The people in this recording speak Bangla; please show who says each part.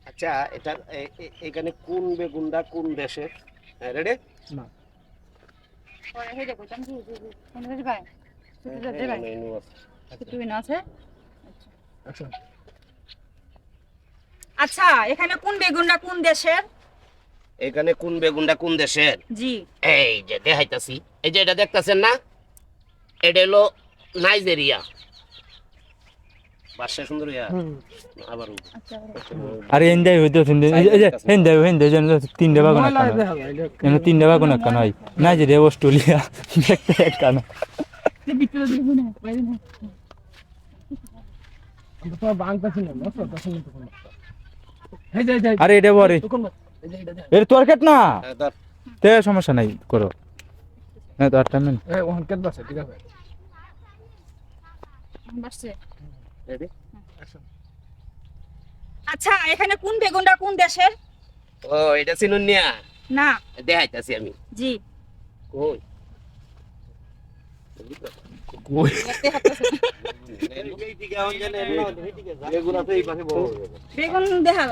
Speaker 1: আচ্ছা এটা এখানে কোন বেগুনটা কোন দেশের? রেডি?
Speaker 2: না
Speaker 3: পরে হেডে কইতাম জি জি জি কোন দেশ ভাই ছুটি যাচ্ছে ভাই ছুটি না আছে
Speaker 2: আচ্ছা
Speaker 3: আচ্ছা এখানে কোন বেগুনটা কোন দেশের
Speaker 1: এখানে কোন বেগুনটা কোন দেশের?
Speaker 3: জি
Speaker 1: এই যে দেখাইতাছি, এই যে এটা দেখতাছেন না, এটা হলো নাইজেরিয়া। বাদশা সুন্দরিয়া আবার
Speaker 3: আচ্ছা
Speaker 4: আরে এন্ডাই হইতো এই যে হেন্দে যেন তিনটা বাগুন
Speaker 2: ময়লা
Speaker 4: একটা
Speaker 2: দেখা যায়
Speaker 4: যেন তিনটা বাগুন একটা নয় নাইজেরিয়া অস্ট্রেলিয়া দেখতে একটা না
Speaker 3: ভিতরে দেখুন না বাইরে না
Speaker 2: আমরা তো বাংলাদেশি না নষ্ট করতেছি না তখন এই যে
Speaker 4: আরে এটা বরে
Speaker 2: তখন এই যে এটা
Speaker 4: এর তোর কেট না
Speaker 1: ধর।
Speaker 4: তে সমস্যা নাই করো না তো আটটা মিনিট
Speaker 2: এই ওখান কেটে আছে ঠিক আছে
Speaker 3: বাসছে
Speaker 1: রেডি?
Speaker 3: আচ্ছা এখানে কোন বেগুনটা কোন দেশের
Speaker 1: ও এটা চিনুন নিয়া
Speaker 3: না
Speaker 1: দেখাইতাছি আমি।
Speaker 3: জি
Speaker 1: কই
Speaker 4: কই
Speaker 3: দেখতে হাঁটতেছে
Speaker 1: বেগুন আছে এই পাশে বড়
Speaker 3: বেগুন দেখা